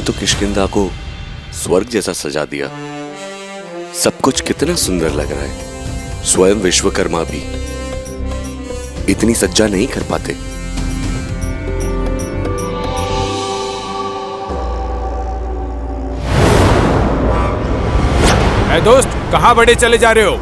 तुमने तो किष्किंधा को स्वर्ग जैसा सजा दिया। सब कुछ कितना सुंदर लग रहा है। स्वयं विश्वकर्मा भी इतनी सज्जा नहीं कर पाते। ऐ दोस्त, कहां बड़े चले जा रहे हो?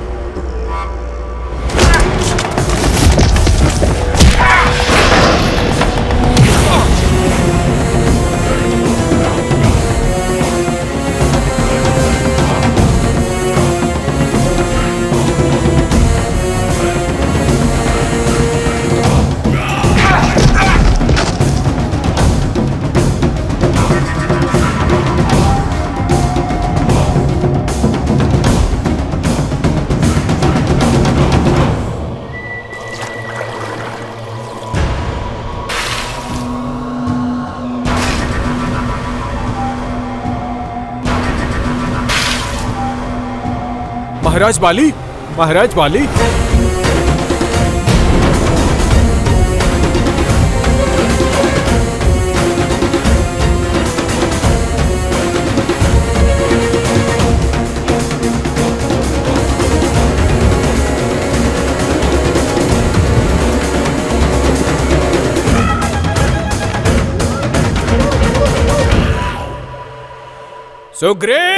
महाराज बाली, महाराज बाली। सुग्रीव!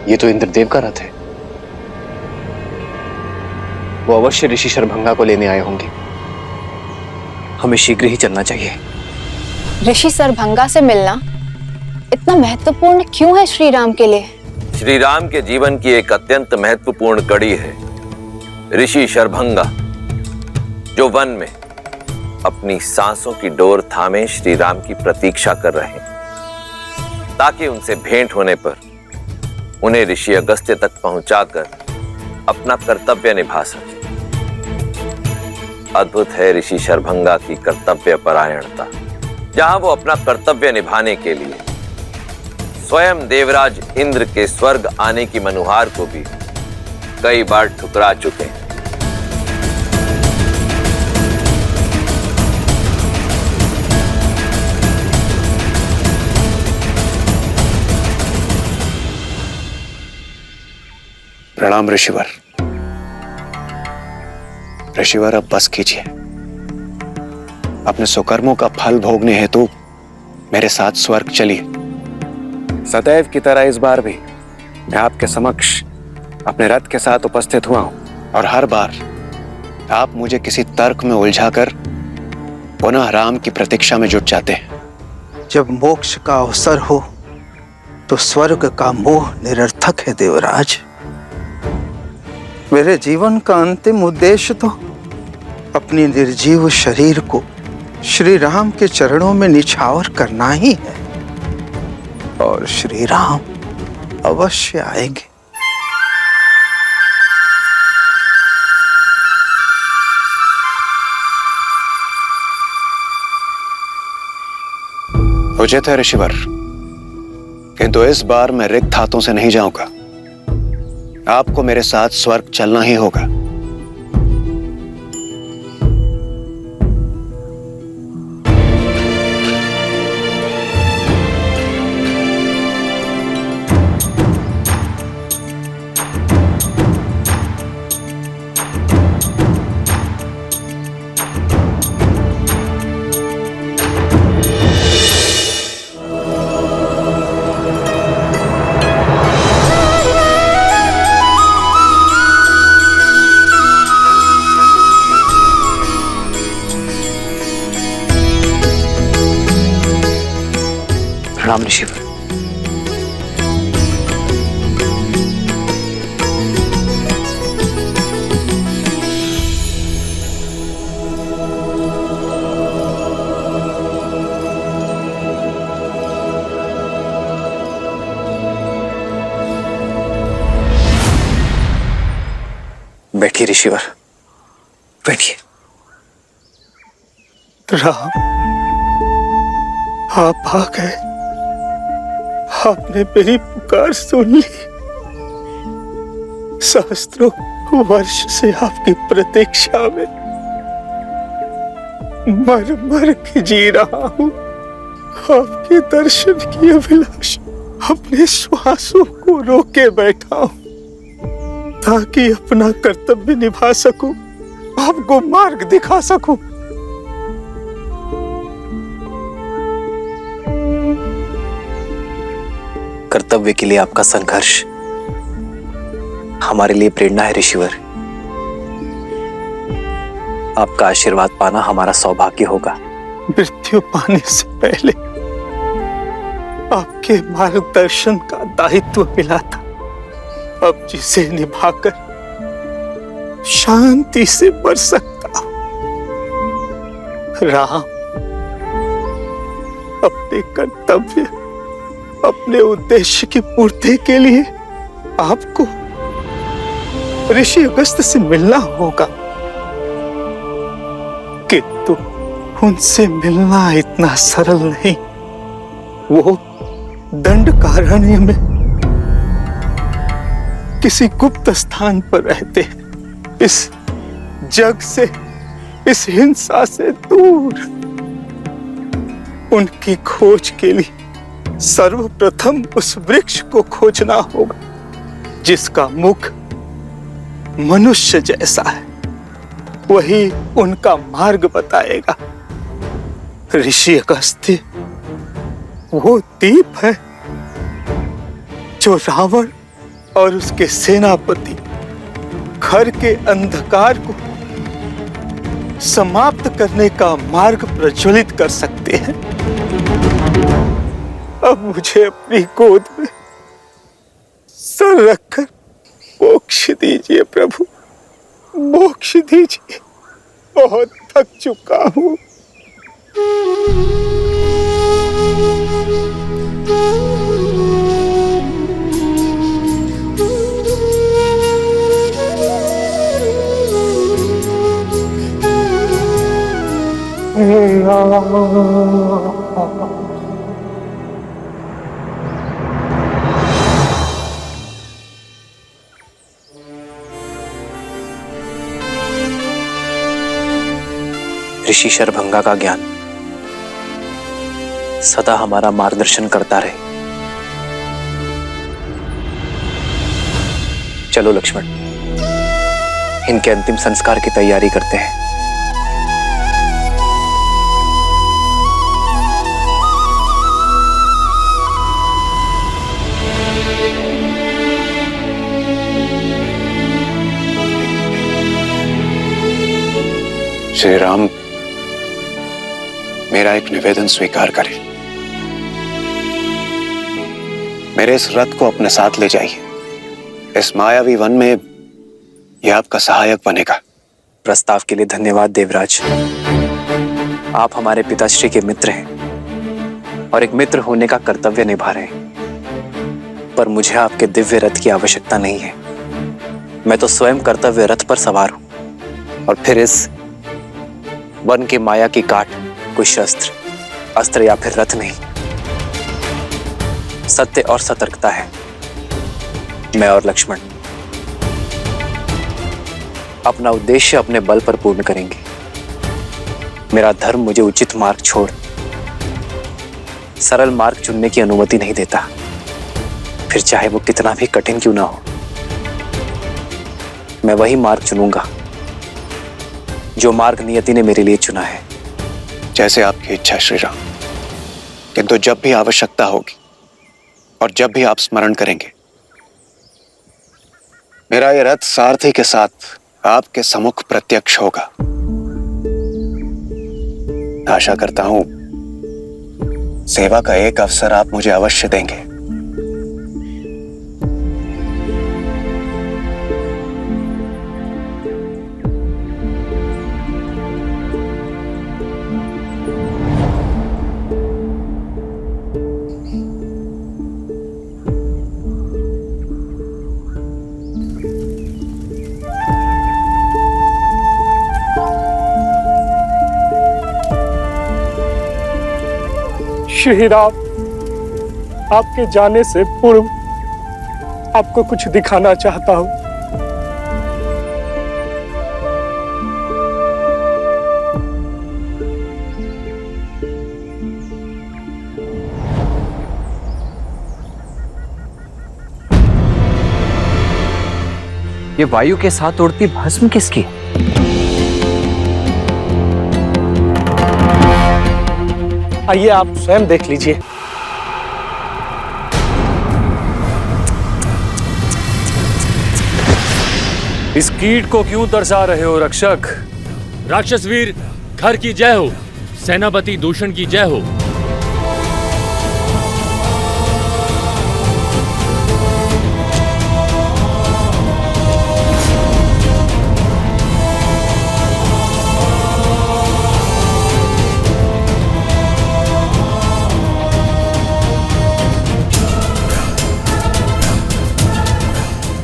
ये तो इंद्रदेव का रथ है। वो अवश्य ऋषि शरभंगा को लेने आए होंगे। हमें शीघ्र ही चलना चाहिए। ऋषि शरभंगा से मिलना इतना महत्वपूर्ण क्यों है श्री राम के लिए? श्री राम के जीवन की एक अत्यंत महत्वपूर्ण कड़ी है ऋषि शरभंगा, जो वन में अपनी सांसों की डोर थामे श्री राम की प्रतीक्षा कर रहे हैं, ताकि उनसे भेंट होने पर उन्हें ऋषि अगस्त्य तक पहुंचाकर अपना कर्तव्य निभा सके। अद्भुत है ऋषि शरभंगा की कर्तव्य परायणता, जहां वो अपना कर्तव्य निभाने के लिए स्वयं देवराज इंद्र के स्वर्ग आने की मनुहार को भी कई बार ठुकरा चुके हैं। प्रणाम ऋषिवर। ऋषिवर, अब बस कीजिए। अपने सुकर्मों का फल भोगने हेतु मेरे साथ स्वर्ग चलिए। सदैव की तरह इस बार भी मैं आपके समक्ष अपने रथ के साथ उपस्थित हुआ हूं, और हर बार आप मुझे किसी तर्क में उलझाकर पुनः राम की प्रतीक्षा में जुट जाते हैं। जब मोक्ष का अवसर हो तो स्वर्ग का मोह निरर्थक है देवराज। मेरे जीवन का अंतिम उद्देश्य तो अपनी निर्जीव शरीर को श्री राम के चरणों में निछावर करना ही है, और श्री राम अवश्य आएंगे। उचित है ऋषिवर, किंतु इस बार मैं रिक्त हाथों से नहीं जाऊंगा। आपको मेरे साथ स्वर्ग चलना ही होगा। प्रणाम ऋषिवर। बैठिए ऋषिवर, बैठिए। राम, आप आ गए। आपने मेरी पुकार सुन ली। सहस्त्रों वर्ष से आपकी प्रतीक्षा में मर मर के जी रहा हूं। आपके दर्शन की अभिलाषा अपने श्वासों को रोके बैठा हूं ताकि अपना कर्तव्य निभा सकूं, आपको मार्ग दिखा सकूं। कर्तव्य के लिए आपका संघर्ष हमारे लिए प्रेरणा है ऋषिवर। आपका आशीर्वाद पाना हमारा सौभाग्य होगा। मृत्यु पाने से पहले आपके मार्गदर्शन का दायित्व मिला था। अब जिसे निभाकर शांति से मर सकता हूं। राम, अपने कर्तव्य, अपने उद्देश्य की पूर्ति के लिए आपको ऋषि अगस्त से मिलना होगा, किंतु उनसे मिलना इतना सरल नहीं। वो दंडकारण्य में किसी गुप्त स्थान पर रहते हैं, इस जग से, इस हिंसा से दूर। उनकी खोज के लिए सर्वप्रथम उस वृक्ष को खोजना होगा जिसका मुख मनुष्य जैसा है। वही उनका मार्ग बताएगा। ऋषि अगस्त्य वो दीप है जो रावण और उसके सेनापति घर के अंधकार को समाप्त करने का मार्ग प्रज्वलित कर सकते हैं। अब मुझे अपनी गोद में सर रखकर मोक्ष दीजिए प्रभु, मोक्ष दीजिए। बहुत थक चुका हूं। ऋषि शरभंगा का ज्ञान सदा हमारा मार्गदर्शन करता रहे। चलो लक्ष्मण, इनके अंतिम संस्कार की तैयारी करते हैं। श्री राम, मेरा एक निवेदन स्वीकार करें। मेरे इस रथ को अपने साथ ले जाइए। इस मायावी वन में यह आपका सहायक बनेगा। प्रस्ताव के लिए धन्यवाद देवराज। आप हमारे पिताश्री के मित्र हैं और एक मित्र होने का कर्तव्य निभा रहे हैं, पर मुझे आपके दिव्य रथ की आवश्यकता नहीं है। मैं तो स्वयं कर्तव्य रथ पर सवार हूं, और फिर इस वन के माया की काट कोई शस्त्र, अस्त्र या फिर रथ नहीं, सत्य और सतर्कता है। मैं और लक्ष्मण अपना उद्देश्य अपने बल पर पूर्ण करेंगे। मेरा धर्म मुझे उचित मार्ग छोड़ सरल मार्ग चुनने की अनुमति नहीं देता, फिर चाहे वो कितना भी कठिन क्यों ना हो। मैं वही मार्ग चुनूंगा जो मार्ग नियति ने मेरे लिए चुना है। जैसे आपकी इच्छा श्री राम, किंतु जब भी आवश्यकता होगी और जब भी आप स्मरण करेंगे, मेरा यह रथ सारथी के साथ आपके सम्मुख प्रत्यक्ष होगा। आशा करता हूं सेवा का एक अवसर आप मुझे अवश्य देंगे। श्री राम, आपके जाने से पूर्व आपको कुछ दिखाना चाहता हूं। ये वायु के साथ उड़ती भस्म किसकी? आइए आप स्वयं देख लीजिए। इस कीट को क्यों तरसा रहे हो रक्षक? राक्षस वीर घर की जय हो, सेनापति दूषण की जय हो।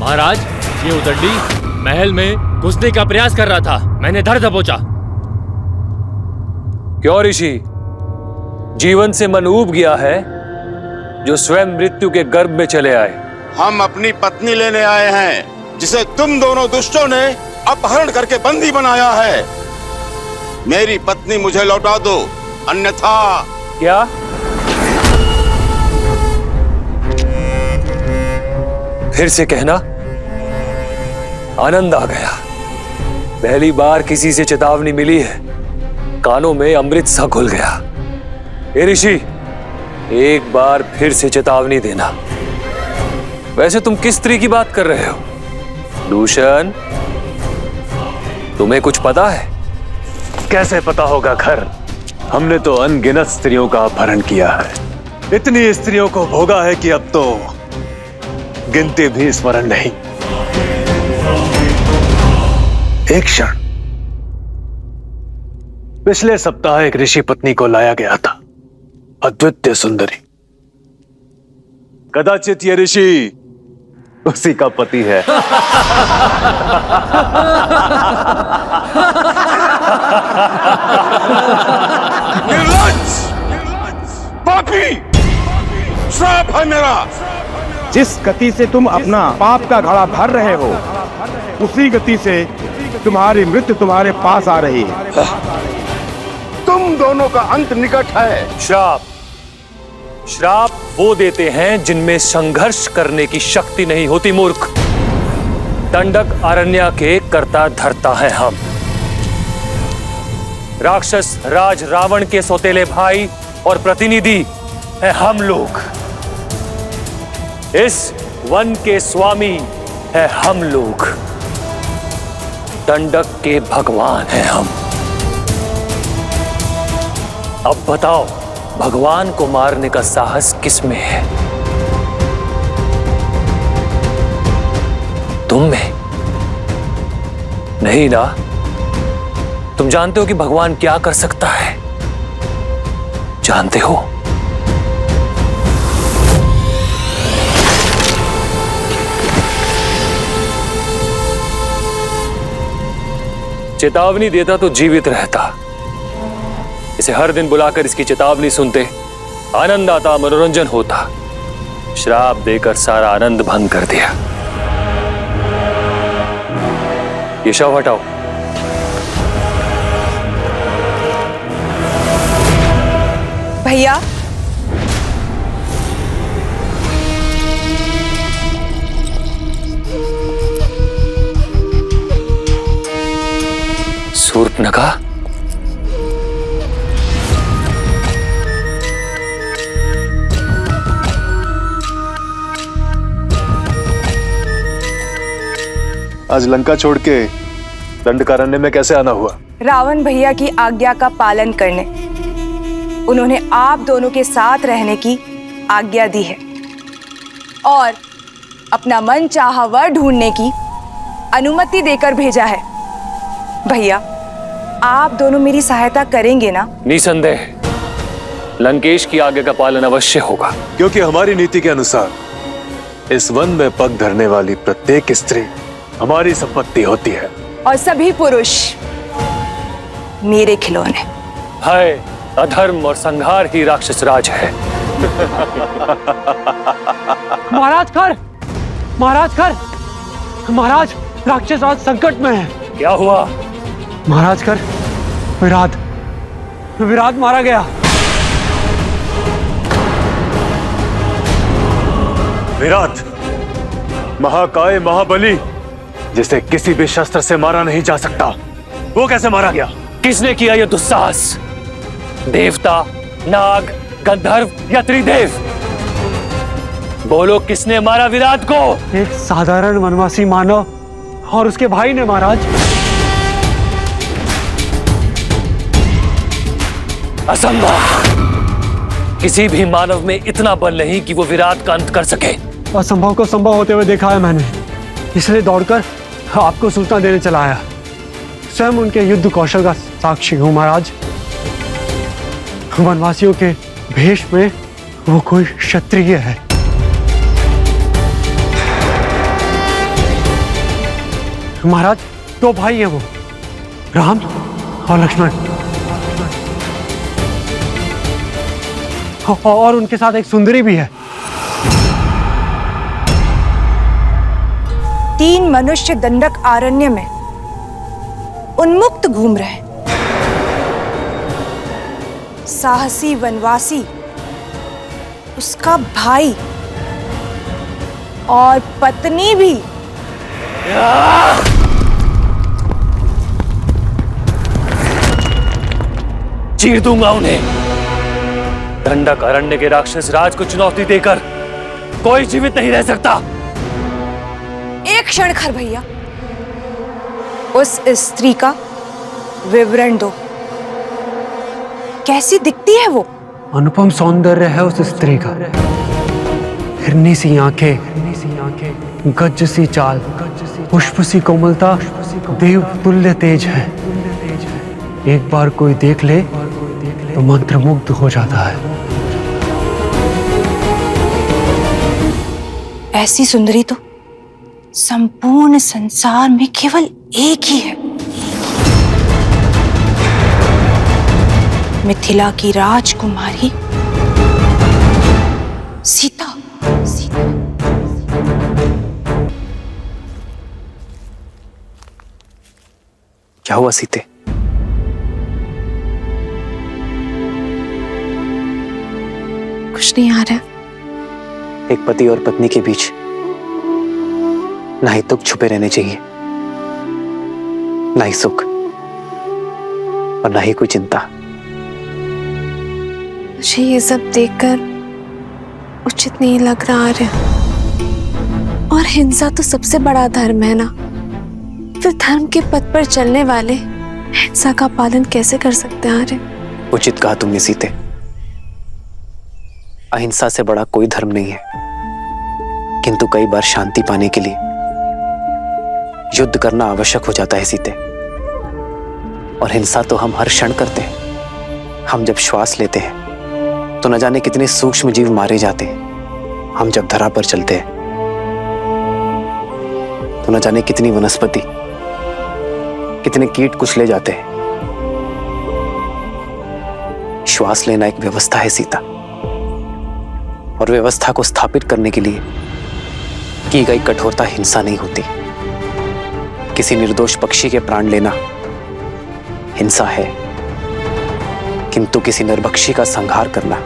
महाराज, ये उदंडी महल में घुसने का प्रयास कर रहा था, मैंने धर दबोचा। क्यों ऋषि, जीवन से मन ऊब गया है जो स्वयं मृत्यु के गर्भ में चले आए? हम अपनी पत्नी लेने आए हैं, जिसे तुम दोनों दुष्टों ने अपहरण करके बंदी बनाया है। मेरी पत्नी मुझे लौटा दो, अन्यथा। क्या? फिर से कहना। आनंद आ गया, पहली बार किसी से चेतावनी मिली है, कानों में अमृत सा घुल गया। ए ऋषि, एक बार फिर से चेतावनी देना। वैसे तुम किस स्त्री की बात कर रहे हो? दूषण, तुम्हें कुछ पता है? कैसे पता होगा घर? हमने तो अनगिनत स्त्रियों का अपहरण किया है, इतनी स्त्रियों को भोगा है कि अब तो गिनती भी स्मरण नहीं। एक क्षण, पिछले सप्ताह एक ऋषि पत्नी को लाया गया था, अद्वितीय सुंदरी। कदाचित ये ऋषि उसी का पति है। निर्लज्ज, पापी, श्राप है मेरा। जिस गति से तुम अपना पाप का घड़ा भर रहे हो, उसी गति से तुम्हारी मृत्यु तुम्हारे पास आ रही है। तुम दोनों का अंत निकट है। श्राप, श्राप वो देते हैं जिनमें संघर्ष करने की शक्ति नहीं होती, मूर्ख। दंडक अरण्य के कर्ता धर्ता है हम। राक्षस राज रावण के सौतेले भाई और प्रतिनिधि है हम लोग। इस वन के स्वामी है हम लोग। दंडक के भगवान हैं हम। अब बताओ, भगवान को मारने का साहस किसमें है? तुम में नहीं ना? तुम जानते हो कि भगवान क्या कर सकता है? जानते हो? चेतावनी देता तो जीवित रहता। इसे हर दिन बुलाकर इसकी चेतावनी सुनते, आनंद आता, मनोरंजन होता। श्राप देकर सारा आनंद भंग कर दिया। ये शव हटाओ। भैया, शूर्पणखा, आज लंका छोड़ के दंडकारण्य में कैसे आना हुआ? रावण भैया की आज्ञा का पालन करने। उन्होंने आप दोनों के साथ रहने की आज्ञा दी है और अपना मन चाहा वर ढूंढने की अनुमति देकर भेजा है। भैया, आप दोनों मेरी सहायता करेंगे ना? निसंदेह लंकेश की आज्ञा का पालन अवश्य होगा, क्योंकि हमारी नीति के अनुसार इस वन में पग धरने वाली प्रत्येक स्त्री हमारी संपत्ति होती है और सभी पुरुष मेरे खिलौने। भय, अधर्म और संहार ही राक्षस राज है। महाराज कर, महाराज कर, महाराज राक्षस राज संकट में है। क्या हुआ? महाराज कर, विराट मारा गया। विराट, महाकाय महाबली, जिसे किसी भी शस्त्र से मारा नहीं जा सकता, वो कैसे मारा गया? किसने किया यह दुस्साहस? देवता, नाग, गंधर्व या त्रिदेव? बोलो, किसने मारा विराट को? एक साधारण वनवासी मानव और उसके भाई ने महाराज। असंभव! किसी भी मानव में इतना बल नहीं कि वो विराट का अंत कर सके। असंभव को संभव होते हुए देखा है मैंने, इसलिए दौड़कर आपको सूचना देने चला आया। स्वयं उनके युद्ध कौशल का साक्षी हूँ महाराज। वनवासियों के भेष में वो कोई क्षत्रिय है। महाराज, दो भाई हैं वो, राम और लक्ष्मण, और उनके साथ एक सुंदरी भी है। 3 मनुष्य दंडक आरण्य में उन्मुक्त घूम रहे। साहसी वनवासी, उसका भाई और पत्नी भी। चीर दूंगा उन्हें। दंडक अरण्य के राक्षस राज को चुनौती देकर कोई जीवित नहीं रह सकता। एक क्षण खर भैया, उस स्त्री का विवरण दो। कैसी दिखती है वो? अनुपम सौंदर्य है उस स्त्री का। हिरनी सी आंखें, गज सी चाल, पुष्प सी कोमलता, देव तुल्य तेज है। एक बार कोई देख ले तो मंत्रमुग्ध हो जाता है। ऐसी सुंदरी तो संपूर्ण संसार में केवल एक ही है। मिथिला की राजकुमारी सीता। क्या हुआ सीते? कुछ नहीं आ रहा। एक पति और पत्नी के बीच ना ही दुख छुपे रहने चाहिए, ना ही सुख, और ना ही कोई चिंता। मुझे ये सब देखकर उचित नहीं लग रहा आर्य। और हिंसा तो सबसे बड़ा धर्म है ना, फिर धर्म के पथ पर चलने वाले हिंसा का पालन कैसे कर सकते हैं आर्य? उचित कहा तुमने सीते। अहिंसा से बड़ा कोई धर्म नहीं है, किंतु कई बार शांति पाने के लिए युद्ध करना आवश्यक हो जाता है सीते। और हिंसा तो हम हर क्षण करते हैं। हम जब श्वास लेते हैं तो न जाने कितने सूक्ष्म जीव मारे जाते हैं। हम जब धरा पर चलते हैं तो न जाने कितनी वनस्पति, कितने कीट कुचले जाते हैं। श्वास लेना एक व्यवस्था है सीता, और व्यवस्था को स्थापित करने के लिए की गई कठोरता हिंसा नहीं होती। किसी निर्दोष पक्षी के प्राण लेना हिंसा है, किंतु किसी निर्भक्षी का संहार करना,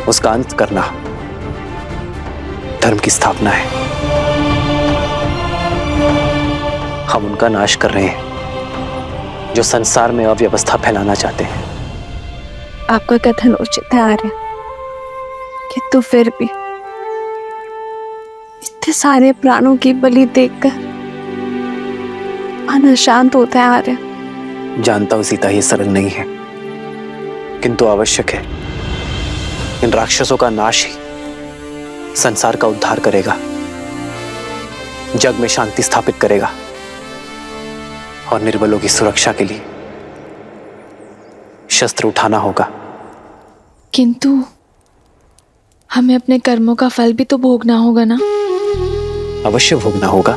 उसका अंत करना धर्म की स्थापना है। हम उनका नाश कर रहे हैं जो संसार में अव्यवस्था फैलाना चाहते हैं। आपका कथन उचित है आर्य, किंतु फिर भी इतने सारे प्राणों की बलि देखकर मन अशांत होता है आर्य। जानता हूं सीता, ये सरल नहीं है, किंतु आवश्यक है। इन राक्षसों का नाश ही संसार का उद्धार करेगा, जग में शांति स्थापित करेगा और निर्बलों की सुरक्षा के लिए शस्त्र उठाना होगा। किंतु हमें अपने कर्मों का फल भी तो भोगना होगा ना? अवश्य भोगना होगा।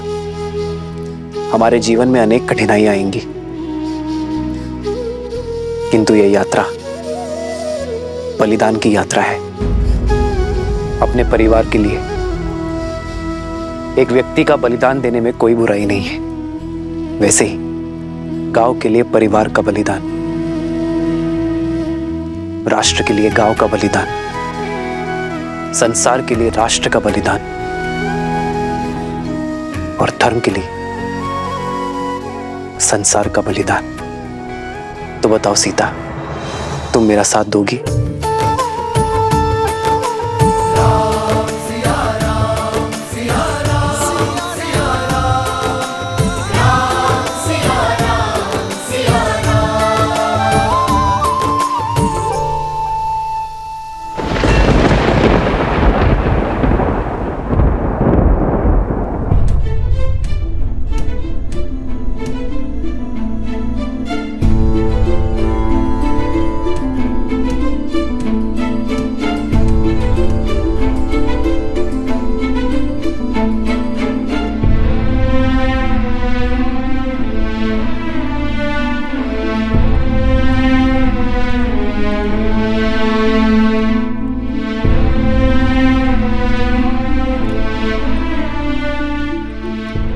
हमारे जीवन में अनेक कठिनाइयां आएंगी, किंतु यह यात्रा बलिदान की यात्रा है। अपने परिवार के लिए एक व्यक्ति का बलिदान देने में कोई बुराई नहीं है। वैसे ही गांव के लिए परिवार का बलिदान, राष्ट्र के लिए गांव का बलिदान, संसार के लिए राष्ट्र का बलिदान और धर्म के लिए संसार का बलिदान। तो बताओ सीता, तुम मेरा साथ दोगी?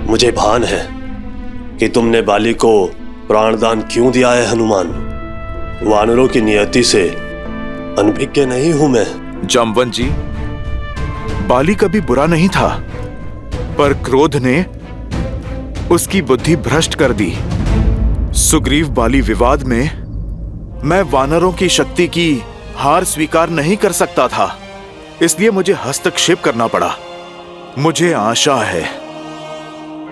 मुझे भान है कि तुमने बाली को प्राणदान क्यों दिया है हनुमान। वानरों की नियति से अनभिज्ञ नहीं हूं मैं। जामवंत जी, बाली कभी बुरा नहीं था, पर क्रोध ने उसकी बुद्धि भ्रष्ट कर दी। सुग्रीव बाली विवाद में मैं वानरों की शक्ति की हार स्वीकार नहीं कर सकता था, इसलिए मुझे हस्तक्षेप करना पड़ा। मुझे आशा है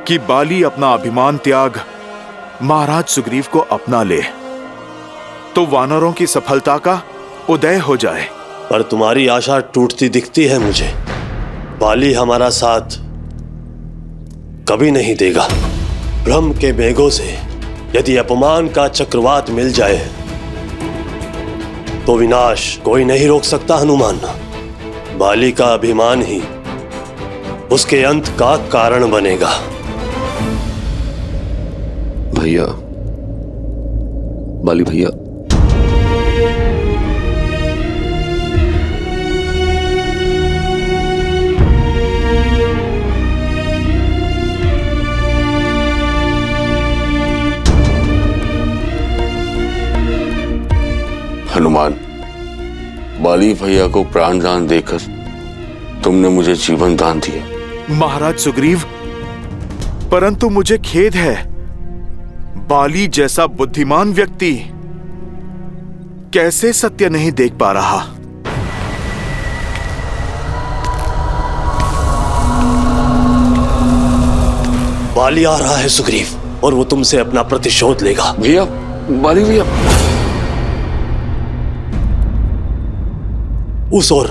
कि बाली अपना अभिमान त्याग महाराज सुग्रीव को अपना ले, तो वानरों की सफलता का उदय हो जाए। पर तुम्हारी आशा टूटती दिखती है मुझे। बाली हमारा साथ कभी नहीं देगा। भ्रम के मेघों से यदि अपमान का चक्रवात मिल जाए तो विनाश कोई नहीं रोक सकता हनुमान। बाली का अभिमान ही उसके अंत का कारण बनेगा। भैया, बाली भैया, हनुमान, बाली भैया को प्राण दान देकर तुमने मुझे जीवन दान दिया। महाराज सुग्रीव, परंतु मुझे खेद है, बाली जैसा बुद्धिमान व्यक्ति कैसे सत्य नहीं देख पा रहा। बाली आ रहा है सुग्रीव, और वो तुमसे अपना प्रतिशोध लेगा। भैया, बाली भैया, उस ओर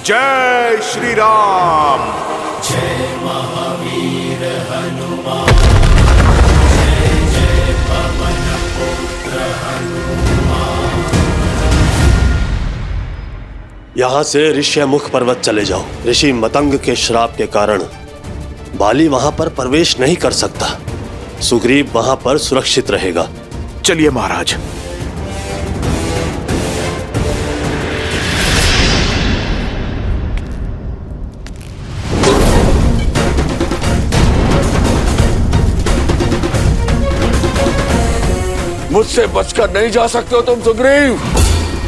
जय श्री राम। जय महावीर हनुमान, जय जय पवन पुत्र हनुमान। यहां से ऋष्यमुख पर्वत चले जाओ। ऋषि मतंग के श्राप के कारण बाली वहां पर प्रवेश नहीं कर सकता। सुग्रीव वहां पर सुरक्षित रहेगा। चलिए महाराज। मुझसे बचकर नहीं जा सकते हो तुम सुग्रीव।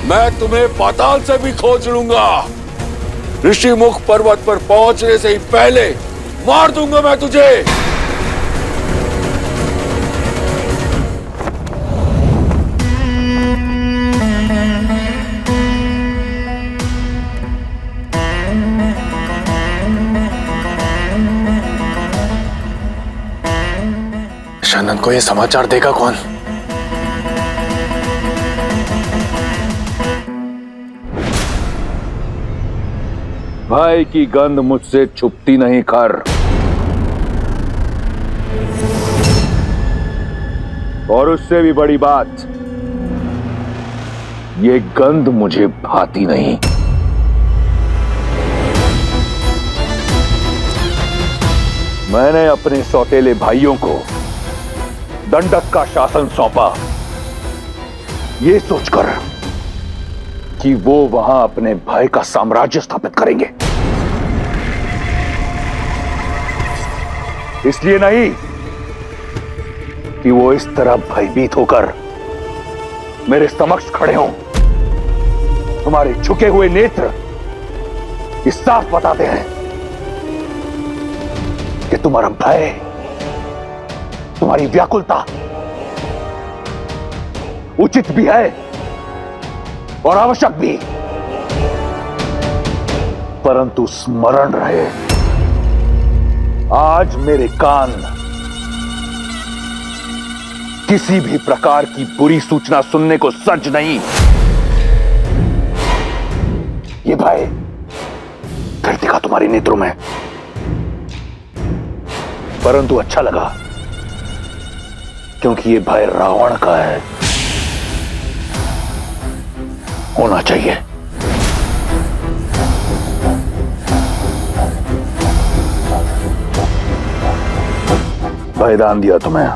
मैं तुम्हें पाताल से भी खोज लूंगा। ऋषिमुख पर्वत पर पहुंचने से ही पहले मार दूंगा मैं तुझे। आनंद को यह समाचार देगा कौन? भाई की गंध मुझसे छुपती नहीं खर। और उससे भी बड़ी बात, ये गंध मुझे भाती नहीं। मैंने अपने सौतेले भाइयों को दंडक का शासन सौंपा, ये सोचकर कि वो वहां अपने भाई का साम्राज्य स्थापित करेंगे। इसलिए नहीं कि वो इस तरह भयभीत होकर मेरे समक्ष खड़े हों। तुम्हारे झुके हुए नेत्र इस साफ बताते हैं कि तुम्हारा भय, तुम्हारी व्याकुलता उचित भी है और आवश्यक भी, परंतु स्मरण रहे, आज मेरे कान किसी भी प्रकार की बुरी सूचना सुनने को सज्ज नहीं। ये भय फिर दिखा तुम्हारे नेत्रों में, परंतु अच्छा लगा क्योंकि ये भय रावण का है, होना चाहिए। भय दान दिया तुम्हें,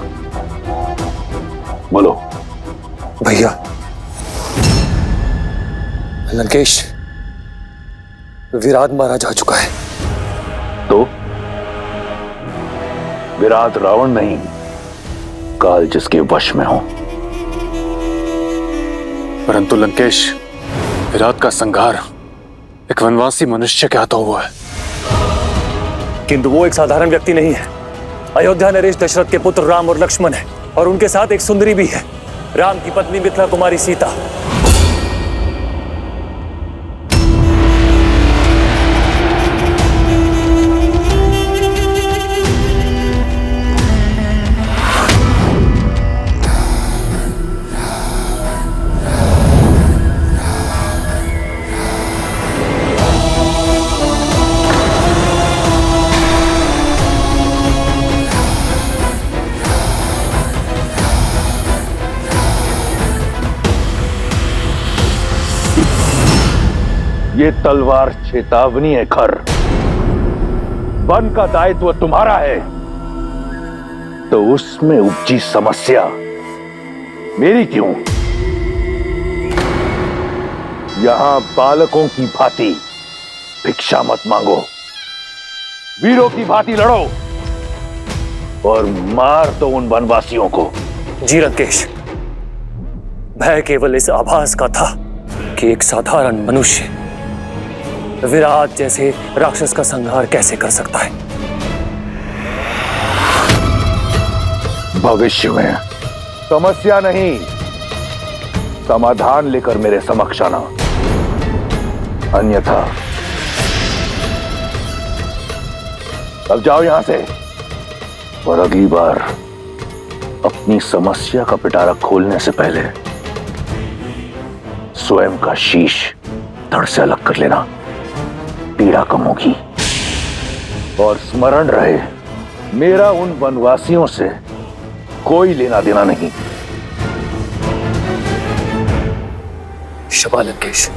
बोलो। भैया, लंकेश विराट मारा जा चुका है। तो विराट रावण नहीं, काल जिसके वश में हो। परंतु लंकेश, विराट का संहार एक वनवासी मनुष्य के हाथों हुआ है। किंतु वो एक साधारण व्यक्ति नहीं है। अयोध्या नरेश दशरथ के पुत्र राम और लक्ष्मण है, और उनके साथ एक सुंदरी भी है, राम की पत्नी मिथिला कुमारी सीता। ये तलवार चेतावनी है खर। वन का दायित्व तुम्हारा है, तो उसमें उपजी समस्या मेरी क्यों? यहां बालकों की भांति भिक्षा मत मांगो, वीरों की भांति लड़ो और मार दो उन वनवासियों को। जी लंकेश, भय केवल इस आभास का था कि एक साधारण मनुष्य विराट जैसे राक्षस का संहार कैसे कर सकता है। भविष्य में समस्या नहीं, समाधान लेकर मेरे समक्ष आना, अन्यथा अब जाओ यहां से। और अगली बार अपनी समस्या का पिटारा खोलने से पहले स्वयं का शीश धड़ से अलग कर लेना, पीड़ा कम होगी। और स्मरण रहे, मेरा उन वनवासियों से कोई लेना देना नहीं। शबा लंकेश।